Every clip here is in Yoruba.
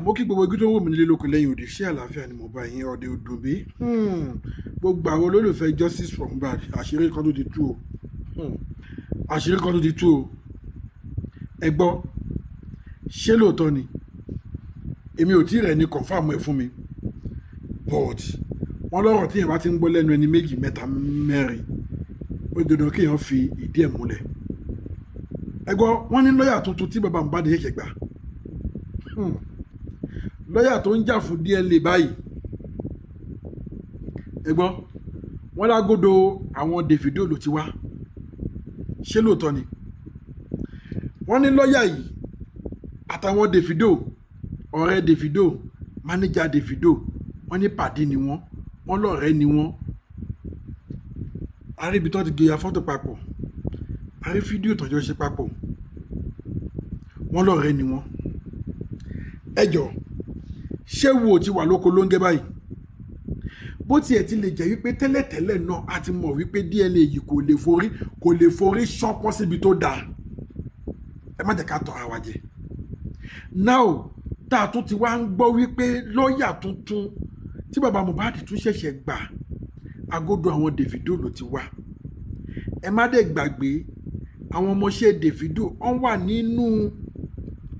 mo kí gbogbo ojú tó wò mí nílé lóko lẹ́yìn òde ṣé àlàáfíà ni mo bá yín ọdẹ òdòbí gbogbo àwọn olólùfẹ́ justice for Mohbad àṣírí kan tó ti tú o àṣírí kan tó ti tú o ẹ gbọ́ ṣé lóòótọ́ ni èmi ò tí ì rẹ̀ ní confam ẹ̀ fún mi but wọ́n lọ́rọ̀ tí èèyàn bá ti ń gbọ́ lẹ́nu ẹni méjì mẹ́ta mẹ́rin ó dandan kéèyàn fi ìdí ẹ̀ múlẹ̀ ẹ gbọ́ wọ́n ní lọ́ọ̀yà tuntun tí bàbá Mohbad ṣẹ̀ṣẹ̀ gbà lọ́yà tó ń jà fún DNA báyìí ẹ gbọ́ wọ́n lágódò àwọn Davido ló ti wá ṣé lóòótọ́ ni wọ́n ní lọ́yà yìí àtàwọn Davido ọ̀rẹ́ Davido mánéjà Davido wọ́n ní pàdé ni wọ́n lọ́rẹ́ ni wọ́n àríbi tó ti gbéya fọ́tò papọ̀ àrí fídíò tọ́jọ́ ṣe papọ̀ wọ́n lọ́rẹ́ ni wọ́n ẹjọ́ ṣé wo ti wà lóko ló ń gẹ́ báyìí bó tiẹ̀ ti lè jẹ́ wípé tẹ́lẹ̀tẹ́lẹ̀ náà a ti mọ̀ wípé DNA yìí kò lè forí ṣánpọ́n síbi tó dáa ẹ má jẹ́ ká tọ́ ara wa jẹ now tá a tún ti wá ń gbọ́ wípé lọ́ọ̀yà tuntun tí bàbá Mohbad tún ṣẹ̀ṣẹ̀ gbà agodo àwọn Davido ló ti wá ẹ má dẹ̀ gbàgbé àwọn ọmọọṣẹ́ Davido wọ́n wà nínú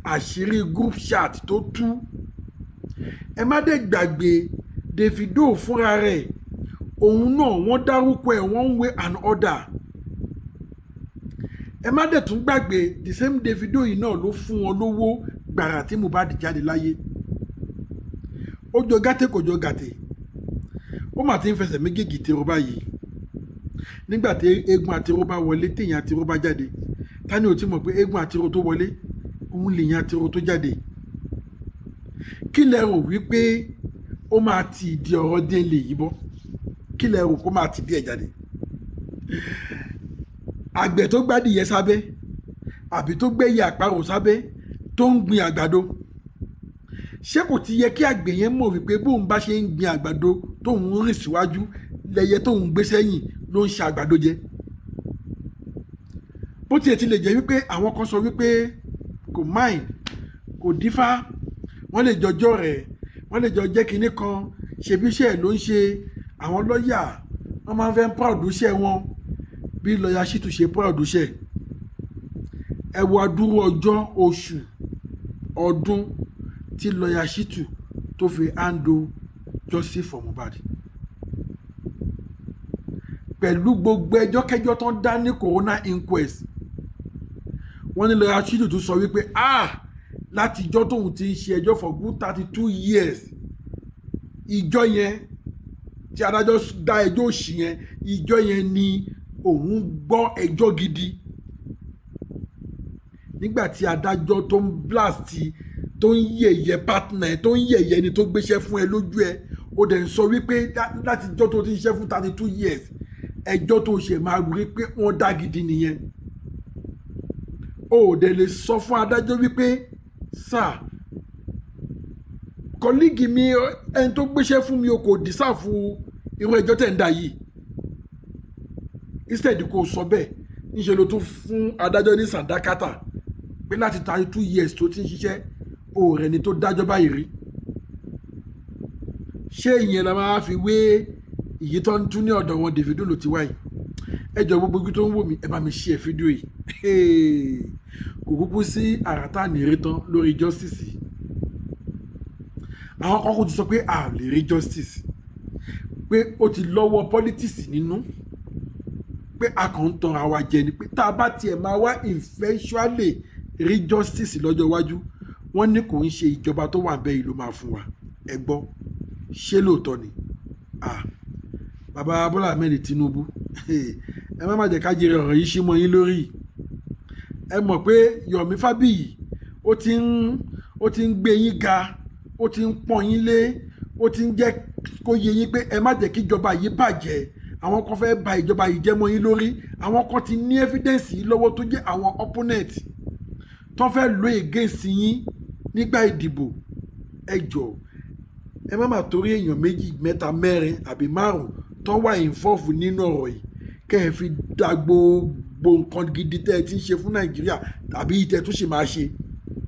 àṣírí group chat tó tú ẹ má dẹ̀ gbàgbé Davido fúnra rẹ̀ òun náà wọ́n dárúkọ ẹ̀ one way and order ẹ má dẹ̀ tún gbàgbé the same Davido yìí náà ló fún wọn lówó gbàrà tí Mohbad jáde láyé ó jọ gàtè kò jọ gàtè ó mà ti ń fẹsẹ̀ méjèèjì tèrò báyìí nígbà tí eégún àtiró bá wọlé téèyàn àtiró bá jáde ta ni ò ti mọ̀ pé eégún àtiró tó wọlé òun lèèyàn àtiró tó jáde kí lẹ rò wípé ó máa ti di ọ̀rọ̀ DNA yìí bọ́ kí lẹ rò kó máa ti di ẹ̀ jáde àgbẹ̀ tó gbádìyẹ sábẹ́ àbí tó gbẹ́yẹ àparò sábẹ́ tó ń gbin àgbàdo ṣé kò ti yẹ kí àgbẹ̀ yẹn mọ̀ wípé bóun bá ṣe ń gbin àgbàdo tóun ń rìn síwájú lẹyẹ tóun gbé sẹ́yìn ló ń ṣe àgbàdo jẹ bó tiẹ̀ ti lè jẹ́ wípé àwọn kan sọ wípé kò máìn kò dífá wọ́n lè jọjọ́ rẹ̀ wọ́n lè jọ jẹ́ kinní kan ṣebí iṣẹ́ ẹ̀ ló ń ṣe àwọn lọ́ọ̀yà wọ́n máa ń fẹ́ proud iṣẹ́ wọn bí lọ́ọ̀yà Shittu ṣe proud iṣẹ́ ẹ wo adúrú ọjọ́ oṣù ọdún tí lọ́ọ̀yà Shittu tó fi handle justice for Mohbad pẹ̀lú gbogbo ẹjọ́ kẹjọ́ tó ń dá ní corona inquest wọ́n ní lọ́ọ̀yà Shittu tó sọ wípé láti ìjọ́ tóun ti ń ṣe ẹjọ́ for good 32 years ìjọ́ yẹn tí adájọ́ dá ẹjọ́ òṣì yẹn ìjọ́ yẹn ni òun gbọ́ ẹjọ́ gidi nígbà tí adájọ́ tó ń blast tó ń yẹ̀yẹ́ partner tó ń yẹ̀yẹ́ ẹni tó gbéṣẹ́ fún ẹ lójú ẹ ó dẹ̀ ń sọ wípé láti ìjọ́ tó ti ń ṣe fún 32 years ẹjọ́ tó ṣe máa rí pé wọ́n dá gidi nìyẹn ó dẹ̀ lè sọ fún adájọ́ wípé sáà kọ́líìgì mi ẹni tó gbéṣẹ́ fún mi o kò dìsáàfù irú ẹjọ́ tẹ̀ ń dà yìí instead kò sọ bẹ́ẹ̀ níṣẹ́ ló tún fún adájọ́ ní sàdákàtà pé láti 32 years tó ti ń ṣiṣẹ́ òòrẹ́ ni tó dájọ́ báyìí rí ṣé ìyẹn la máa fi wé ìyí tó ń tún ní ọ̀dọ̀ wọn Davido ló ti wáyìí ẹ jọ gbogbo ojú tó ń wò mí ẹ bá mi share fídíò yìí kò kúkú sí àràtà nìrí tán lórí justice yìí àwọn kan kò ti sọ pé a lè rí justice pé ó ti lọ́wọ́ politics nínú pé a kàn ń tan àwa jẹ ni pé tá a bá tiẹ̀ máa wá eventually rí justice lọ́jọ́ iwájú wọ́n ní kò ń ṣe ìjọba tó wà bẹ́ẹ̀ ló máa fún wa ẹ gbọ́ ṣé lóòótọ́ ni bàbá Bọ́lá Ahmed Tinubu ẹ má jẹ́ ká jèrè ọ̀rọ̀ yìí ṣí mọ́ yín lórí ẹ mọ̀ pé Yomi Fabiyi ó ti ń gbé yín ga ó ti ń pọ́n yín lé ó ti ń jẹ́ kó yé yín pé ẹ má jẹ́ kí ìjọba yìí bàjẹ́ àwọn kan fẹ́ bà ìjọba yìí jẹ́ mọ́ yín lórí àwọn kan ti ní evidence yìí lọ́wọ́ tó jẹ́ àwọn opponent tó fẹ́ lo against yín nígbà ìdìbò ẹ jọ̀ọ́ ẹ má má torí èèyàn méjì mẹ́ta mẹ́rin àbí márùn tó wà involve nínú ọ̀rọ̀ yìí kẹ́ ẹ fi dá gbogbo nǹkan gidi tẹ́ ẹ ti ń ṣe fún Nàìjíríà tàbí tẹ́ ẹ tún ṣe máa ṣe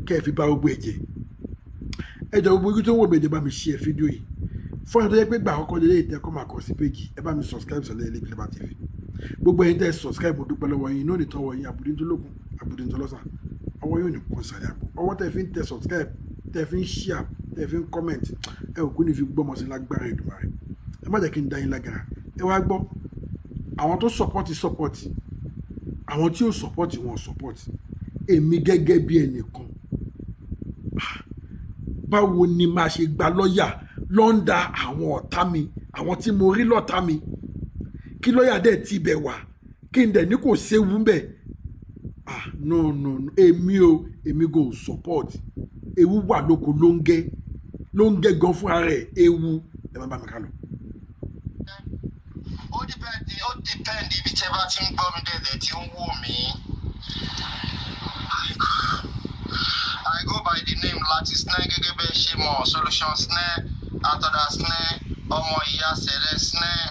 kẹ́ ẹ fi bà gbogbo ẹ̀ jẹ́ ẹ jọ gbogbo ibi tó ń wò mí ẹ bá mi share fídíò yìí fún ẹ tó yẹ pé gbà àkọ́kọ́ lélẹ́yìí tẹ́ kọ́ máa kọ́ sí péjì ẹ bá mi subscribe sọ̀lẹ́ ilé Clever TV gbogbo ẹ̀yin tẹ́ subscribe mo dúpẹ́ lọ́wọ́ yín inú ní tọwọ́ yín àbùdíntólókun àbùdíntólọ́sà ọwọ́ yóò ní kún sàlẹ̀ àpò ọwọ́ tẹ́ fi ń tẹ subscribe tẹ́ fi ń share tẹ́ fi ń comment ẹ ò kú ní fi gbọ́mọ sí lágbára Èdùmàrè ẹ má jẹ́ kí n dá yín lágara ẹ wá gbọ́ àwọn tó support àwọn tí ò support wọn support èmi gẹ́gẹ́ bí ẹnìkan báwo ni máa ṣe gba lọ́ọ̀yà lọ́ndà àwọn ọ̀tá mi àwọn tí mo rí lọ́tà mi kí lọ́ọ̀yà dẹ̀ ti bẹ̀ wá kí n dẹ̀ ní kò séwu ń bẹ̀ no èmi go support ewu wà lóko ló ń gẹ́ gan fúnra rẹ̀ ewu ẹ má bá mi ká lọ. ó dìpẹ́ndì ibi tí ẹ bá ti ń gbọ́ mi dẹ̀dẹ̀ tí ń wò mí. I go by the name Láti Snare gẹ́gẹ́ bẹ́ẹ̀ ṣe mọ̀ Solution Snare Àtọ̀dá Snare ọmọ ìyá Sẹ̀lẹ̀ Snare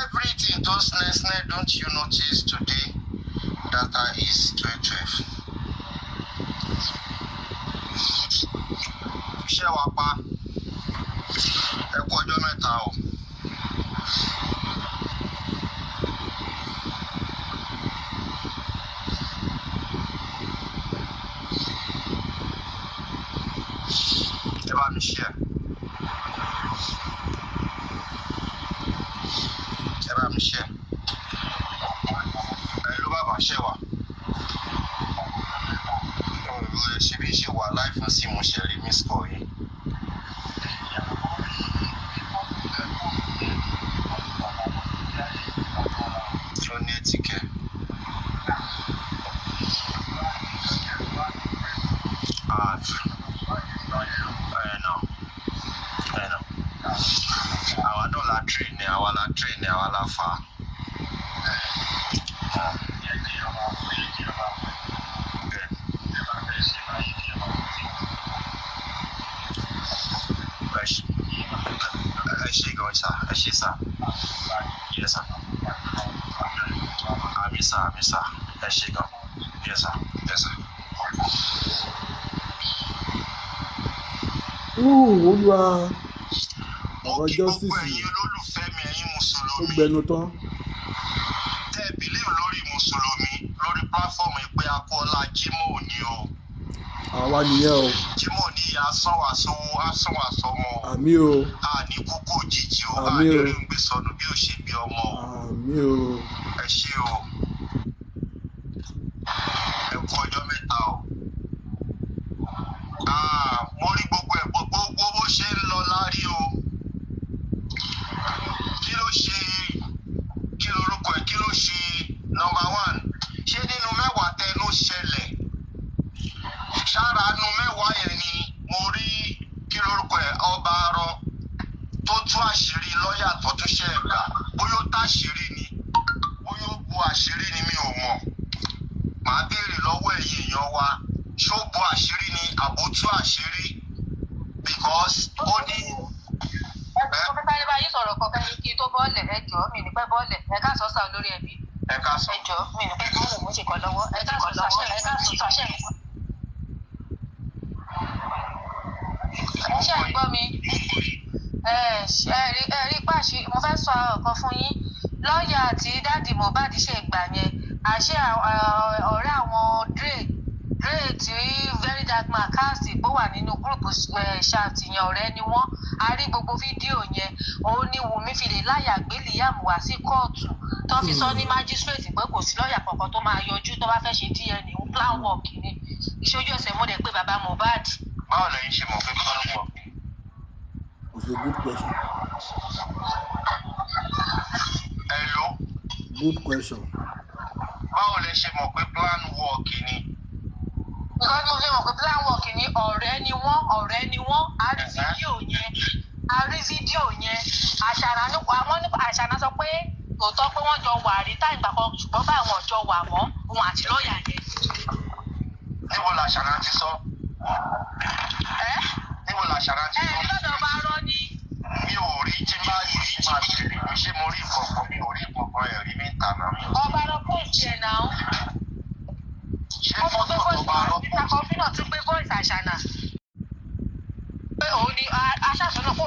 everything tó snare don't you notice today data is 12. Iṣẹ́ wa pa ẹ kú ọjọ́ mẹ́ta o. Ẹ bá mi share. Ẹ bá mi share. Ẹ ló bá bá ṣẹ́ wa. Ṣé bí ṣe wà láì fún sí mo ṣe rí miss call yìí. Tí ó ní ètìkẹ́. Àwa náà la train ni àwa la fà á. Ẹ ṣé sá. Yes sir. Àmì sá. Ẹ ṣé gan. Yes sir. Olúwa ọ̀rọ̀ justice gbogbo ẹ̀yin olólùfẹ́ mi ẹ̀yin ó mùsùlùmí gbẹnu tán. tẹ́ ẹ bìlíìfù lórí mùsùlùmí lórí pláfọ́ọ̀mù ìpè akọ́lá Jímọ̀ ní o. Àwa nìyẹn o. Jímọ̀ ní ìyá asánwàsọmọ o. Àmì o. Àní kókó òjijì o. Àmì o. Àní rí ń gbé sọnù bí ó ṣe bí ọmọ o. Àmì o. Ẹ ṣé o. Ẹ kú ọjọ́ mẹ́ta o. Mo rí gbogbo bó ṣe ń lọ lárí o. Kí lorúkọ ẹ̀ kí ló ṣe number one ṣé nínú mẹ́wàá tẹnu ṣẹlẹ̀ ṣáàránú mẹ́wàá yẹn ni mo rí kí lorúkọ ẹ̀ ọba arọ tó tú àṣírí lọ́ọ̀yà tó tún ṣe ẹ̀gbà bóyá ó táṣírí ni bóyá ó bu àṣírí ni mi ò mọ̀ màá béèrè lọ́wọ́ ẹ̀yin èèyàn wa ṣó bu àṣírí ni àbó tú àṣírí because ó ní. Mo fẹ́ sáré báyìí sọ̀rọ̀ kan fẹ́ni kí tó bọ́ọ̀lẹ̀ ẹ jọ̀ọ́ mi ní pẹ́ bọ́ọ̀lẹ̀ ẹ ká sọ sáà lórí ẹbí. Ẹ ká sọ. Ẹ jọ̀ọ́ mi ní pẹ́ bọ́ọ̀lẹ̀ mo ṣe kọ́ lọ́wọ́ ẹ ká sọ sàṣẹ. Ṣé ẹ gbọ́ mi? Ẹ rí pàṣẹ mo fẹ́ sọ ọ̀kan fún yín lọ́ọ̀yà àti dáàdì Mohbad ṣe gbà yẹn àṣẹ ọ̀rẹ́ àwọn Dre tí Very Dark Man cast bó wà nínú gúrùpù ṣàtìyàn ọ̀rẹ́ ni wọ́n a rí gbogbo fídíò yẹn òun ni Wùmí fi lè láyà gbé Liam wá sí kóòtù tó fi sọ ní májísírèètì pé kò sí lọ́ọ̀yà kankan tó máa yọjú tó bá fẹ́ ṣe DNA plan work ni ìṣojú ẹsẹ̀ mo dẹ̀ pé bàbá Mohbad. Báwo lẹ̀yin ṣe mọ̀ pé plan work? It's a good question. Hello. Good question. Báwo lẹ ṣe mọ̀ pé plan work ni? Nǹkan tí mo fi mọ̀ pé plan work ni ọ̀rẹ́ ni wọ́n a rí fídíò yẹn Àṣànà sọ pé tòótọ́ pé wọ́n jọ wà rí táì gbà kan ṣùgbọ́n báyìí wọn jọ wà mọ́ òun àti lọ́ọ̀yà yẹn. Níbo l'Àṣànà ti sọ? Níbo l'Àṣànà ti sọ? Lọ́dọ̀ bá rọ́ ní. Mi ò rí tí máa rí máa bèrè pé ṣé mo rí ìkọ̀kọ̀ mi ò rí ìkọ̀kọ̀ ẹ̀rí mi ń tà náà. Ọba lọ pọ́ǹsì ẹ̀ náà. Ṣé fọ́tò tó bá rọ́ Mr. Kọfí náà tún gbé voice Àṣànà. ni aṣáṣọ́nà kó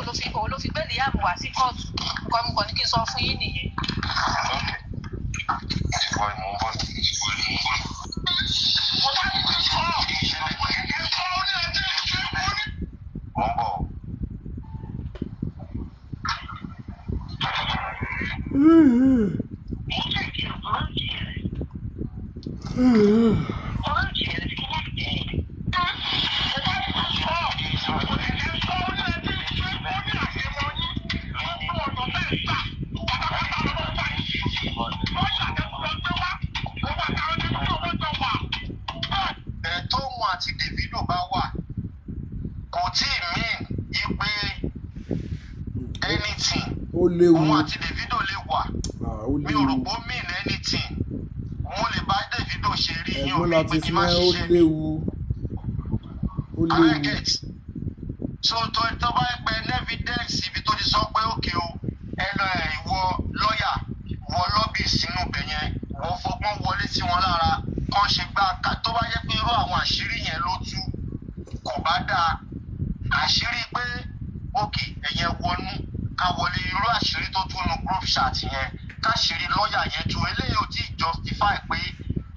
ló fi bẹ́ẹ̀lì yàmù wá sí kóòtù nǹkan mú kàn ní kí n sọ fún yín nìyẹn. Àti Davido bá wà kò tí ì mean ipe anything. Ó léwu. Òun àti Davido lè wà. Mi ò rò pé ó mean anything. Mo lè bá Davido ṣe rí yín o bí pé kí n má ṣiṣẹ́. Ó léwu. So tó bá pẹ evidence ibi tó ti sọ pé òkè o ìwọ lọ́yà wọ lọ́bì sínú ibẹ̀ yẹn wọ́n fọgbọ́n wọlé sí wọn lára kàn ṣe gbá tó bá yẹ pé irú àwọn àṣírí yẹn ló tú kò bá dáa àṣírí pé òkè ẹ̀yẹn wọnú ká wọlé irú àṣírí tó tún nu group chat yẹn káṣírí lọ́yà yẹn tú eléyìí ò tí justify pé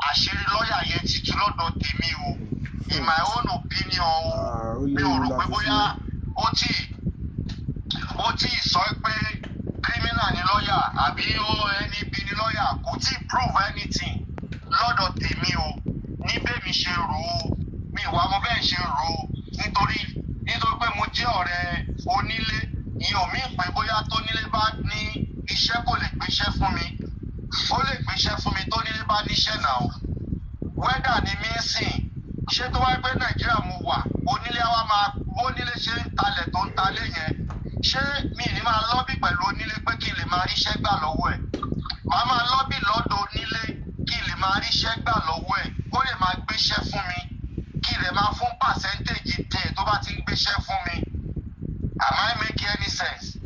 àṣírí lọ́yà yẹn ti tú lọ́dọ̀ tèmi o in my own opinion o mi ò rò pé bóyá ó tí sọ pé criminal ni lọ́yà àbí ẹni bí ni lọ́yà kò tí prove anything lọ́dọ̀ tèmi o ní bẹ́ẹ̀mi ṣe rò ó mi ìwà mo bẹ́ẹ̀ ṣe rò ó nítorí pé mo jẹ́ ọ̀rẹ́ onílé ìyẹn ò mí pé bóyá tónílé bá ní iṣẹ́ kò lè gbéṣẹ́ fún mi ó lè gbéṣẹ́ fún mi tónílé bá níṣẹ́ náà wẹ́dà ni mí ń sìn ṣé tó wáyé pé Nàìjíríà mo wà onílé wa máa bónílé ṣe ń talẹ̀ tó ń talé yẹn ṣé mi ní máa lọ́bì pẹ̀lú onílé pé kí n lè máa ríṣẹ́ gbà lọ́wọ́ ẹ̀ màá máa lọ́bì lọ́dọ̀ onílé kí n lè máa ríṣẹ́ gbà lọ́wọ́ ẹ̀ ó lè máa gbéṣẹ́ fún mi kí n lè máa fún pàṣẹ́ntéèjì tẹ̀ tó bá ti ń gbéṣẹ́ fún mi am I making any sense?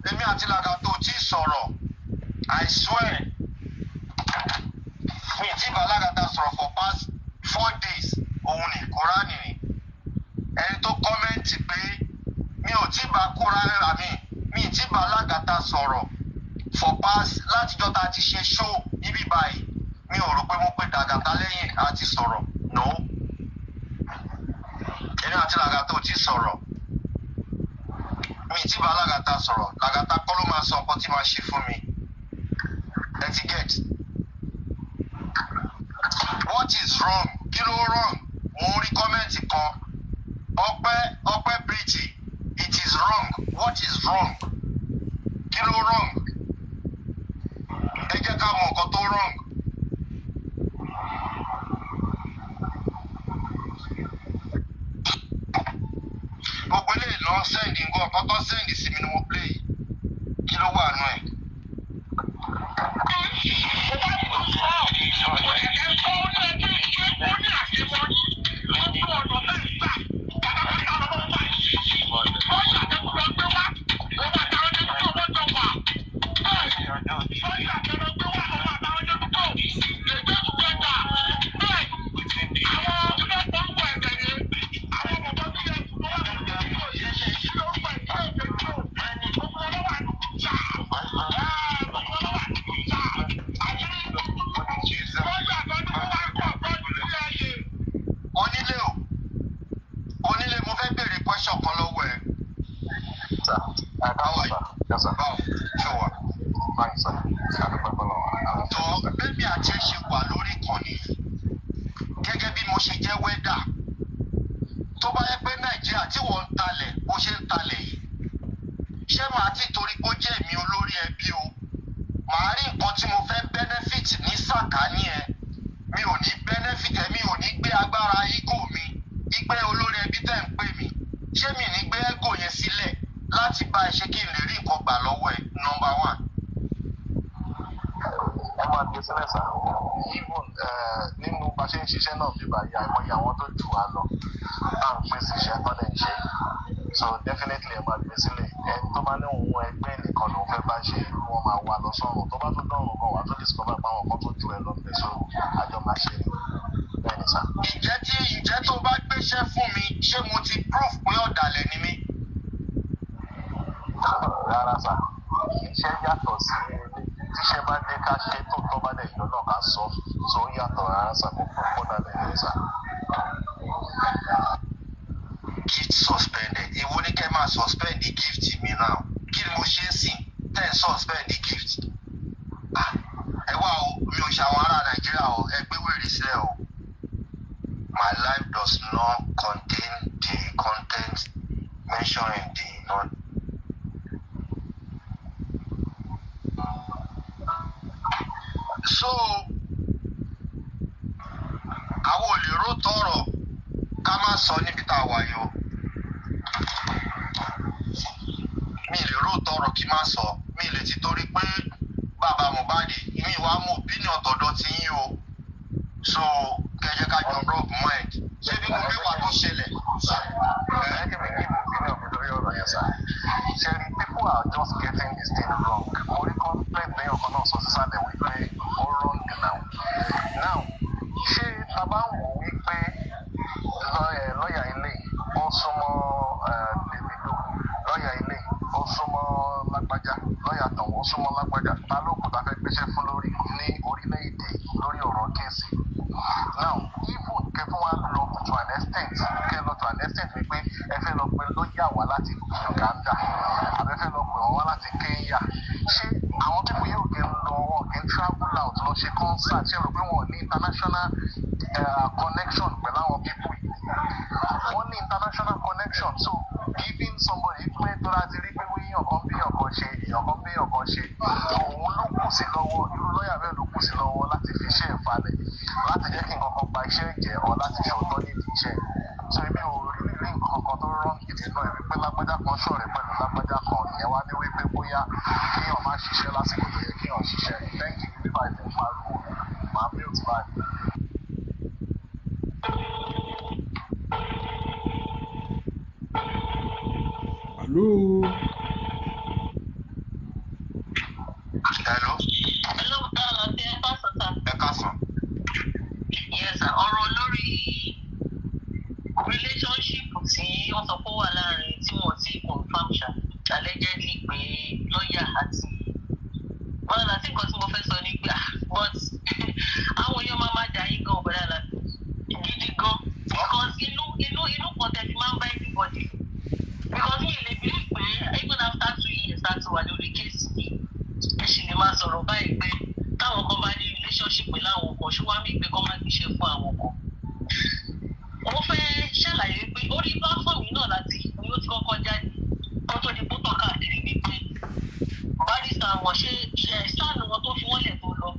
èmi àti Lagata ò tí ì sọ̀rọ̀ I swear mi ti bá Lagata sọ̀rọ̀ for past 4 days òun ní Kúránì ni ẹni tó kọ́mẹ́ǹtì pé mi ò tí bá Kúránì mi ti bá Lagata sọ̀rọ̀ for past látijọ́ tá a ti ṣe show níbí báyìí mi ò rò pé mo pé Lagata lẹ́yìn àti sọ̀rọ̀ no èmi àti Lagata ò tí ì sọ̀rọ̀ mi ti bá Lagata sọ̀rọ̀ Lagata kọ́ ló máa sọ nǹkan tí máa ṣe fún mi ẹ ti get what is wrong kí ló wrong mo rí kọ́mẹ́ǹtì kan ọpẹ́ Pretty it is wrong what is wrong kí ló wrong ẹ jẹ́ ká mọ nǹkan tó wrong. gbogbo eléyìí lọ sẹ́ndì nǹkan kọ́kọ́ sẹ́ndì sí mi ni mo play kí ló wà nù ẹ̀. Onílé mo fẹ́ béèrè question kan lọ́wọ́ ẹ̀. Bébí àti ẹ ṣe wà lórí ìkànnì gẹ́gẹ́ bí mo ṣe jẹ́ wẹ́dà tó bá yẹ pé Nàìjíríà tí wọ́n ń talẹ̀ bó ṣe ń talẹ̀ yìí ṣé màá ti torí pé ó jẹ́ èmi olórí ẹbí o màá rí nǹkan tí mo fẹ́ benefit ní sàkání ẹ mi ò ní benefit ẹ mi ò ní gbé agbára ego mi ìgbẹ́ olórí ẹbí tẹ̀ ń pè mí ṣé mi ní gbé ego yẹn sílẹ̀ láti bá ẹ ṣe kí n lè rí nǹkan gbà lọ́wọ́ ẹ number 1. ẹ máa gbé sílẹ̀ sá even nínú bá ṣe ń ṣiṣẹ́ náà bíbá ìyá ìmọ̀ye àwọn tó jù wá lọ bá ń pèsè iṣẹ́ tó lè ń ṣe so definitely ẹ máa gbé sílẹ̀ ẹni tó bá ní òun ẹgbẹ́ nìkan lòun fẹ́ bá ṣe wọ́n máa wà lọ sọ́run tó bá tó dọ̀rùn kan wà tó discover pé àwọn kan tó jù ẹ lọ bẹ̀ so àjọ máa ṣe bẹ́ẹ̀ ni sá. yàtọ̀ rárá sà, kó pọ̀ pọ̀ dalẹ̀ ní sà. Gift suspended. Èwo ni kẹ́ máa suspend the gift mi now? Kí ni mo ṣe ń sìn? Tẹ́ ẹ̀ suspend the gift. Ẹ wá o, mi ò ṣàwọn ará Nàìjíríà o, ẹ gbé wèrè sílẹ̀ o. My life does not contain the content mentioned in the non. So, àwọn ò lè ró tọrọ ká má sọ níbi tá a wà yìí o. Mi lè ró tọrọ kí má sọ, mi lè ti torí pé bàbá Mohbad mi wàá mú opinion tọ̀dọ̀ tí yín o. So, kẹjẹ ká jọ rub mind. Ṣé bí mo rí wà tó ṣẹlẹ̀? Let me give opinion mi lórí ọ̀rọ̀ yẹn sà. Ṣẹ́ni people are just getting this thing wrong. Mo rí complaint ní ọkàn náà sọ sísàlẹ̀ wípé ó wrong now. Now, ṣé ta bá ń wò wípé lọ́ọ̀yà ilé ó súnmọ́ Davido, lọ́ọ̀yà ilé ó súnmọ́ lágbájá, lọ́ọ̀yà tàn ó súnmọ́ lágbájá, ta ló kù tá fẹ́ gbéṣẹ́ fún lórí ní orílẹ̀-èdè lórí ọ̀rọ̀ kéèsì? Now, even kẹfún wa lọ to an extent wípé ẹ fẹ́ lọ pé lọ́ọ̀yà wá láti Uganda àbẹ fẹ́ lọ pè wọ́n wá láti Kenya, ṣé àwọn pípọ̀ yóò kí ń lọ wọn kí ń travel out lọ ṣe concert, ṣé rò pé wọn ní international connection pẹ̀lú àwọn pípọ̀ yìí? Wọ́n ní international connection, so giving somebody pé tó láti rí pé wíyàn kan bí ọ̀kan ṣe òun ló kù sí lọ́wọ́, irú lọ́ọ̀yà bẹ́ẹ̀ ló kù sí lọ́wọ́ láti fi iṣẹ́ ìfalẹ̀, láti jẹ́ kí nǹkan kan ba iṣẹ́ ìjẹ́ ọ láti ṣòótọ́ nídìí iṣẹ́. So ibi ò rí nǹkan kan tó rán gidi náà wípé lágbájá kan ṣọ̀rẹ́ pẹ̀lú lágbájá kan ìyẹn wá ní wípé bóyá kéèyàn má ṣiṣẹ́ lásìkò tó yẹ kéèyàn ṣiṣẹ́. Lẹ́yìn nígbà tí mo pariwo màá bí òtún báyìí. Hello. Hello. Hello, Ẹ káàsán. yes, ọ̀rọ̀ lórí relationship tí wọ́n sọ pé ó wà láàrin tí wọ́n ti confam allegedly pé lọ́ọ̀yà àti wọn àti nǹkan tí mo fẹ́ sọ ní gbà but àwọn èèyàn máa jà yín gan ọ̀bẹ̀rẹ̀ àlàtì gidi gan because inú kan tẹ̀ fi máa ń bá everybody because mi lè bí pé even after 2 years láti wà lórí kéèsì yìí ẹ sì lè máa sọ̀rọ̀ báyìí pé táwọn kan bá ní relationship pẹ̀lú àwọn kan ṣùgbọ́n mi pé kọ́ máa gbéṣẹ́ fún àwọn kan. Mo fẹ́ ṣàlàyé pé orí platform yìí náà láti ni ó ti kọ́kọ́ jáde kó tó di púpọ̀ káàkiri wípé barrister wọn ṣe sáànù wọn tó fi wọ́n lẹ̀ tó lọ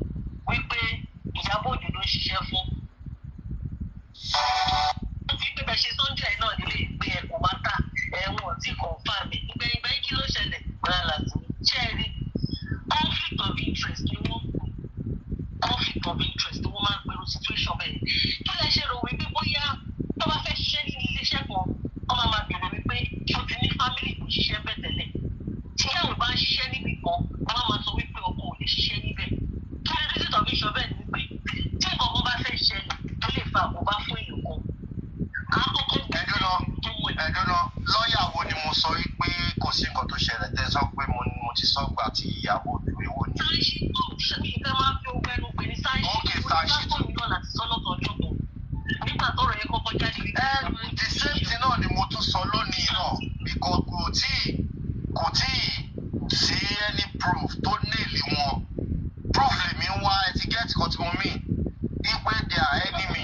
wípé Ìyábọ̀ Òjó ló ń ṣiṣẹ́ fún. Wọ́n ti pé bẹ́ẹ̀ ṣe Sunday náà nílé ìgbé ẹ̀kọ́ máa ta ẹ̀wọ̀n tí confam ẹ̀ ìgbẹ́yìngbẹ́yìn kí ló ṣẹlẹ̀ gbọ́dọ̀ láti ṣe é rí conflict of interest ni wọ́n máa ń pẹ̀lú situation bẹ́ẹ̀. Kí lẹ ṣe rò wípé bóyá tó bá fẹ́ ṣiṣẹ́ nínú iléeṣẹ́ kan wọ́n máa bèrè wípé ṣé o ti ní family tó ṣiṣẹ́ bẹ́ẹ̀ tẹ́lẹ̀? Tí ìyàwó bá ń ṣiṣẹ́ níbì kan wọ́n máa sọ wípé ọkọ ò lè ṣiṣẹ́ níbẹ̀. Kí ni reason of issue bẹ́ẹ̀ ni wípé tí nǹkan kan bá fẹ́ ṣẹlẹ̀ tó lè fa àkóbá fún èèyàn kan. Ẹ̀dọ́nà lọ́ọ̀yà wo ni mo sọ wípé kò sí nǹkan tó ṣẹlẹ̀ tẹ́ sọ pé mo ti sọ gbà tí Ìyábọ̀ Òjó èwo ni. Sáńṣítò ṣẹ́ni ìfẹ́ máa ń fi owó ẹnu pè ní sáńṣítò náà láti sọ lọ́tọ̀ ọjọ́ kan nígbà tó rẹ̀ yẹn kọ́kọ́ jáde. The same thing náà ni mo tún sọ lónìí náà because kò tí sí any proof tó nílì wọn. Proof lèmi ń wá ẹ ti get kan tí mo mean wípé they are enemy.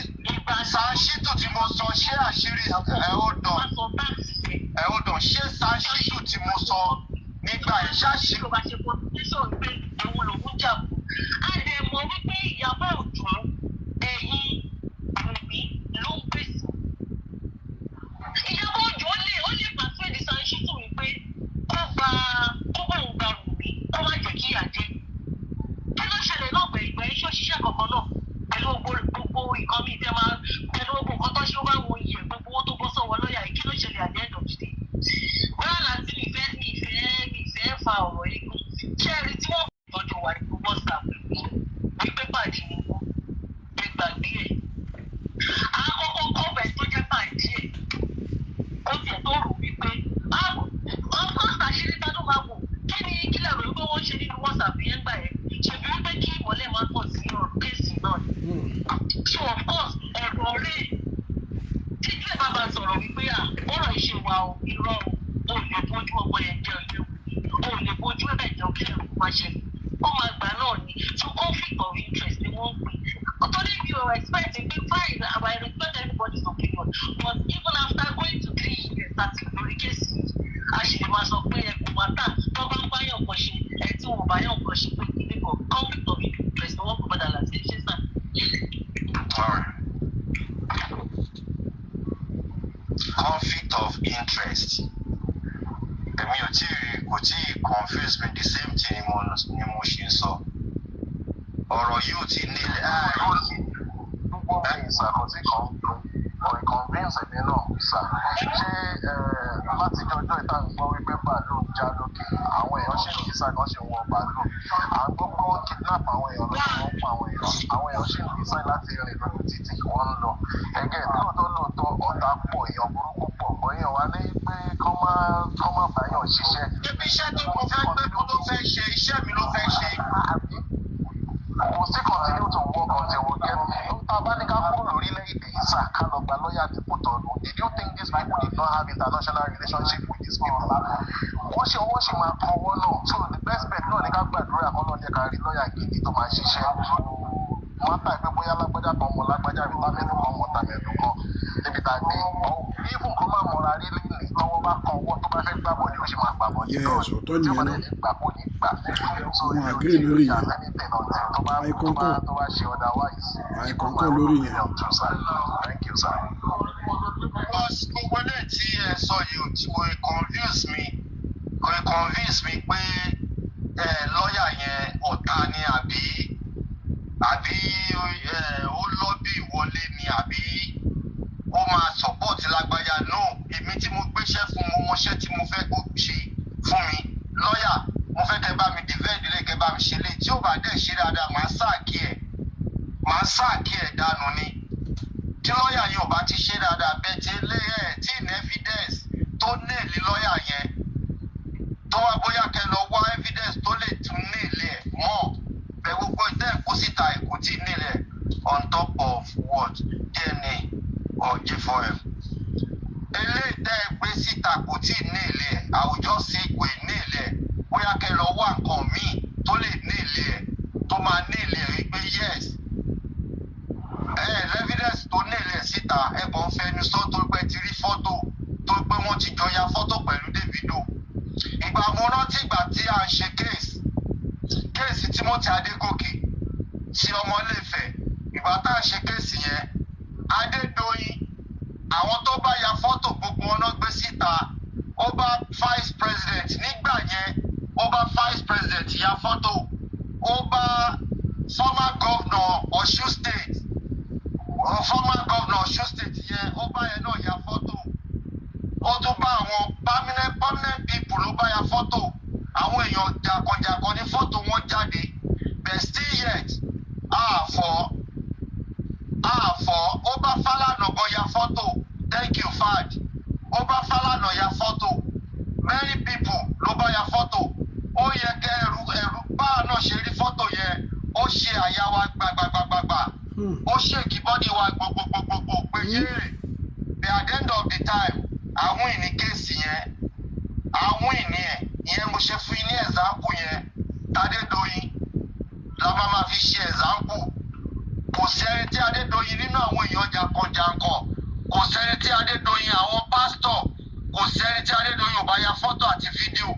Sáńṣítò tí mo sọ ṣé àṣírí ẹ̀hódàn ṣé sáńṣítò tí mo sọ nígbà yẹn ṣáṣí. Tó bá ṣe competition pé òun lòún jà fún. A lè mọ̀ wípé Ìyábọ̀ Òjó ẹ̀yìn àmì ló ń pèsè. Ìyábọ̀ Òjó ó lè pàṣẹ di sáńṣítò wípé kó bá òun gba Wùmí kó má jẹ́ kí àdé. Kí ló ṣẹlẹ̀ náà gbẹ̀yìngbẹ̀ iṣẹ́ òṣìṣẹ́ kankan náà pẹ̀lú gbogbo nǹkan bíi tẹ́ máa pẹ̀lú gbogbo nǹkan tó ṣe ó bá wọn yẹ gbogbo owó tó bọ́ sọ́wọ́ lọ́ọ̀yà yìí kí ló ṣẹlẹ̀ at the end of the day. Bọ́lá láti mi fẹ́ fa ọ̀rọ̀ igun. Ṣé ẹni tí wọ́n tọ́jú wà ní WhatsApp wípé pàdé irọ́ o lè bójú ọmọ yẹn jẹ́ ilé o lè bójú ẹ̀jọ̀ kí ẹ̀kú máa ṣẹlẹ̀ ó máa gbà náà ni so conflict of interest ni wọ́n pè torí bí o expect pé fine I respect anybody's opinion but even after going to 3 years àti lórí kéèsì a ṣì lè máa sọ pé ẹkùn mátà tó bá ń báyọ̀ kan ṣe ẹ tí wọn bá yọ̀ kan ṣe pé kíní kan conflict of interest ni wọ́n kò padà láti ṣe sá. Conflict of interest èmi kò tí confuse me the same thing ni mo ṣe ń sọ ọ̀rọ̀ yóò ti nílẹ̀ gbogbo ìṣàkóso kan convince mi náà sà ṣé láti jọjọ́ ìta gbọ́ wípé bàálù ń já lókè àwọn èèyàn ṣì ń kíṣà kan ṣe wọ bàálù à ń gbọ́ pé wọ́n kidnap àwọn èèyàn lókè wọ́n pa àwọn èèyàn ṣì ń kíṣà láti rìn lójú títì wọ́n ń lọ ẹgẹ́ lóòótọ́ ọ̀tá pọ̀ èèyàn burúkú pọ̀ ọ̀yàn wa ní pé kọ́ máa báyọ̀ ṣiṣẹ́. ibi iṣẹ́ tí mo fẹ́ gbé kó ló fẹ́ ṣe iṣẹ́ mi ló fẹ́ ṣe. kò sí continue to work until we get tá a bá ní ká kúrò lórílẹ̀-èdè yìí sà ká lọ gba lọ́ọ̀yà tí kò tọ̀nù did you think these people did not have international relationship with these people? wọ́n ṣe máa kọ́wọ́ náà so the best bet náà ní ká gbàdúrà kọ́ lọ́ọ́ jẹ́ ká rí lọ́ọ̀yà gidi tó máa ṣiṣẹ́ wọ́n tà pé bóyá lágbájá kan mọ lágbájá mi tàmẹ̀dù kan mọ tàmẹ̀dù kan níbi tá a gbé even kó má mọra rí lẹ́yìn lọ́wọ́ bá kan owó tó bá fẹ́ gbàbọ̀ ni ó ṣe máa gbàbọ̀ ní náà tí ó bá lè gbà kó ní gbà so wọn àgírí lórí yẹn tó bá ṣe otherwise àìkọ́kọ́ lórí yẹn. Thank you, sir. gbogbo ilé tí ẹ sọ yìí tí kò convince mi pé lọ́ọ̀yà yẹn ọ̀tá ni àbí ó lọ́bì wọlé ni àbí ó máa support lágbájá no èmi tí mo gbéṣẹ́ fún mo mọṣẹ́ tí mo fẹ́ kó ṣe fún mi lọ́ọ̀yà mo fẹ́ kẹ́ bá mi defend rẹ̀ kẹ́ bá mi ṣe lé tí ó bá dẹ̀ ṣe dáadáa màá sáàkì ẹ̀ dànù ni tí lọ́ọ̀yà yẹn ò bá ti ṣe dáadáa bẹ́ẹ̀ tí ilé ẹ̀ tí ní evidence tó nílì lọ́ọ̀yà yẹn tó wá bóyá kẹ́ lọ wá evidence tó lè tún nílì ẹ̀ mọ́ bẹ gbogbo ìtẹ́ ẹ̀kọ́ síta ẹ̀kọ́ tí nílì ẹ̀ on top of what DNA or G4M eléyìí tẹ́ ẹ gbé síta kò tí nílì ẹ̀ àwùjọ sí ìpè nílì ẹ̀ bóyá kẹ́ lọ wá nǹkan míì tó lè nílì ẹ̀ tó máa nílì ẹ̀ wípé yes evidence tó nílẹ̀ síta ẹ̀bọ̀n fẹnu sọ tó pẹ́ ti rí fọ́tò tó pé wọ́n ti jọ ya fọ́tò pẹ̀lú Davido ìgbà mo rántí ìgbà tí a ń ṣe kéèsì Timothy Adégòkè sí Ọmọléfẹ̀ ìgbà tá a ṣe kéèsì yẹn Adédoyin àwọn tó bá ya fọ́tò gbogbo wọn náà gbé síta ó bá vice president nígbà yẹn ó bá vice president ya fọ́tò ó bá former governor Ọ̀ṣun state former governor Ọ̀ṣun state yẹn ó bá yẹn náà ya fọ́tò ó tún bá àwọn permanent people ló bá ya fọ́tò àwọn èèyàn jàkànjàkàn ní fọ́tò wọn jáde but still yet àfọ̀ ó bá Fálànà gan ya fọ́tò thank you Fad ó bá Fálànà ya fọ́tò many people ló bá ya fọ́tò ó yẹ kẹ́ ẹrù báà náà ṣe rí fọ́tò yẹn ó ṣe àyà wa gbàgbàgbàgbà ó ṣèkì bọ́dì wa gbogbogbogbogbò pé yéèrè but at the end of the time àwọn ìní kéèsì yẹn àwọn ìní ẹ̀ ìyẹn mo ṣe fún yín ní ẹ̀záǹpù yẹn Adédoyin la máa fi ṣe ẹ̀záǹpù kò sẹ́ni tí Adédoyin nínú àwọn èèyàn jàǹkànjàǹkàn kò sẹ́ni tí Adédoyin àwọn pásítọ̀ kò sẹ́ni tí Adédoyin ò bá ya fọ́tò àti fídíò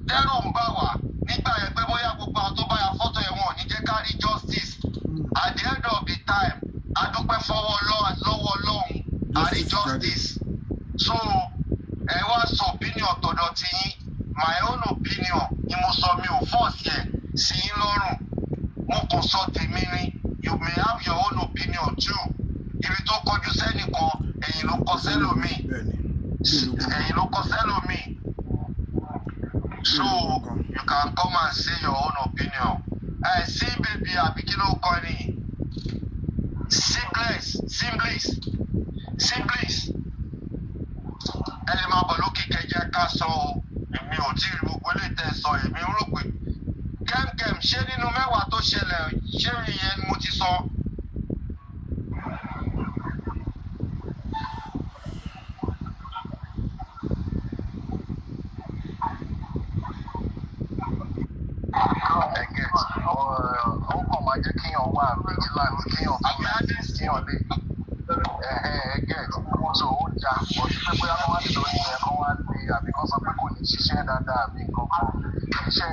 tẹ́rù ń bà wá nígbà yẹn pé bóyá gbogbo àwọn tó bá ya fọ́tò yẹn wọn ò ní jẹ́ ká rí justice at the end of the time adúpẹ́ lọ́wọ́ Ọlọ́run a rí justice so ẹ wá sọ opinion tọ̀dọ̀ ti yín my own opinion ni mo sọ mi ò force ẹ̀ sí yín lọ́rùn mo kàn sọ tèmi ni you may have your own opinion too ibi tó kọjú sẹ́nìkan ẹ̀yìn ló kọ sẹ́lòmíì so you can come and say your own opinion sí bèbí àbí kí ló kọ ni Simbliss ẹ lè máa bọ̀ lókè kẹjẹ ká sọ o èmi ò tí ì rí gbogbo ilé tẹ sọ èmi ń rò pé kẹ́mkẹ́m ṣé nínú mẹ́wàá tó ṣẹlẹ̀ ṣé ìyẹn ni mo ti sọ. plant kíyàn lé get so ó jà ọtí pé bóyá wọn wá nítorí yẹn kán wá lé àbí kán sọ pé kò ní ṣiṣẹ́ dáadáa àbí nǹkan kan iṣẹ́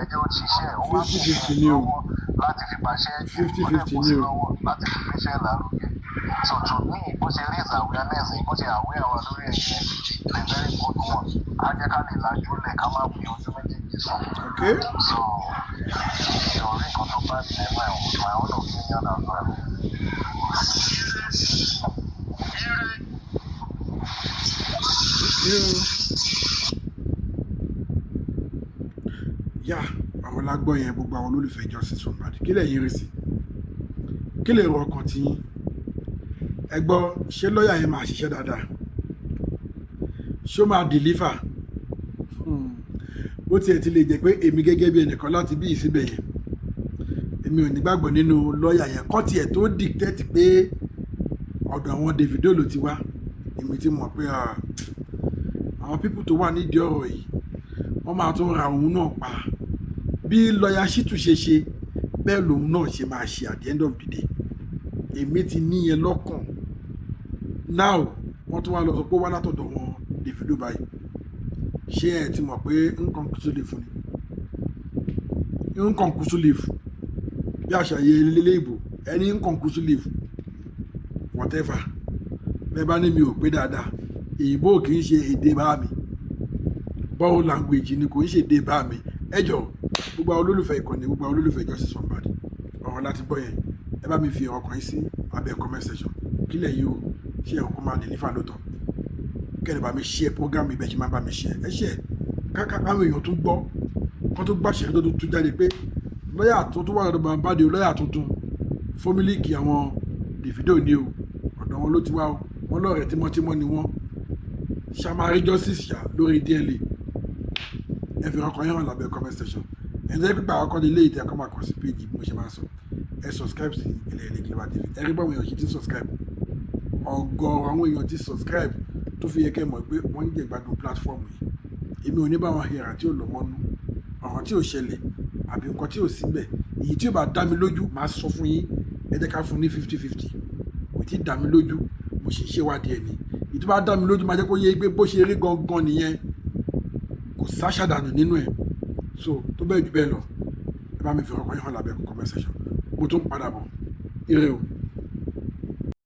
ẹjọ́ ṣiṣẹ́ ó wá kó lọ́wọ́ láti fi pàṣẹ jù ó lè kó sí lọ́wọ́ láti fi gbéṣẹ́ lárugẹ so to me bó ṣe raise awareness bó ṣe aware wa lórí ẹ̀yẹ a very good one á jẹ́ ká lè lajú lẹ̀ ká má fi ojú méjèèjì sùn so ìròrí nǹkan tó bá ti ẹ̀ my own opinion as well. yá àwọn lágbọ́ yẹn gbogbo àwọn olólùfẹ́ Justice for Mohbad kí lẹ̀yin rí sí kí lè rọ ọkàn tí ẹ gbọ́ ṣé lọ́ọ̀yà yẹn máa ṣiṣẹ́ dáadáa ṣó máa deliver bó tiẹ̀ ti lè jẹ́ pé èmi gẹ́gẹ́ bí ẹnìkan láti bí ìsíbẹ̀ yẹn èmi ò nígbàgbọ́ nínú lọ́ọ̀yà yẹn kọ́ tiẹ̀ tó dictate pé ọ̀dọ̀ àwọn Davido ló ti wá èmi ti mọ̀ pé àwọn pípù tó wà nídìí ọ̀rọ̀ yìí wọ́n máa tún ra òun náà pa bí lọ́ọ̀yà Shittu ṣe bẹ́ẹ̀ lòun náà ṣe máa ṣe at the end of the day èmi ti níyẹn lọ́kàn now wọ́n tún wá lọ sọ pé wá látọ̀dọ̀ wọn Davido báyìí ṣé ẹ ti mọ̀ pé nǹkan kùsù lè fún ni nǹkan kùsù lè fún bí àṣà yẹ lélẹ́ ìbò ẹni nǹkan kùsù lè fún whatever bẹ́ẹ̀ bá ní mi ò pé dáadáa ìbò kì í ṣe èdè bá mi bọ́ọ̀ language ni kò ń ṣe èdè bá mi ẹjọ́ gbogbo àwọn olólùfẹ́ ìkànnì gbogbo àwọn olólùfẹ́ Justice for Mohbad ọ̀rọ̀ láti gbọ́ yẹn ẹ bá mi fi ọkàn yín sí abẹ́ comment section kílẹ̀ yìí o ṣé ẹ̀rọ kó máa deliver lóòótọ́ kẹ́ni bá mi share program ibẹ̀ ṣe máa bá mi share ẹ share káwọn èèyàn tún gbọ́ kó tó gbàṣẹ tó tún jáde pé lọ́yà tó tún wà lọ́dọ̀ Mohbad o lọ́yà tuntun fómílìkì àwọn Davido ni o ọ̀dọ̀ wọn ló ti wá o wọn lọ́rẹ̀ẹ́ tímọ́tímọ́ ni wọ́n ṣàmárí Justice ṣá lórí DLA ẹ fi ọkàn yẹn hàn lábẹ́ comment section ẹ jẹ́ pípa ọkọ̀ ilé ìtẹ́ ẹ̀kọ́ máa kàn sí péjì bí mo ṣe máa sọ ẹ subscribe sí Ilé Clever TV ẹ rí báwọn èèyàn ṣe ti subscribe ọ̀gọ̀ọ̀rọ̀ àwọn èèyàn ti subscribe tó fi yẹ kẹ́ mọ̀ pé wọ́n ń jẹ ìgbádùn platform yìí èmi ò ní bá wọn hẹ̀rà tí ò lọ mọ́nú ọ̀ràn tí ò ṣẹlẹ̀ àbí nǹkan tí ò síbẹ̀ èyí tí ò bá dá mi lójú máa sọ fún yín ẹ jẹ́ ká fún ní 50-50 kò tí ì dá mi lójú mo sì ń ṣèwádìí ẹ̀ ní èyí tó bá dá mi lójú máa jẹ́ kó yé pé bó ṣe rí gangan nìyẹn kò sáṣàdànù nínú ẹ̀ so tó bẹ́ẹ̀ jù bẹ́ẹ̀ lọ ẹ bá mi fi ọkàn yín hàn lábẹ́ comment section mo tún padà bọ̀ ire o.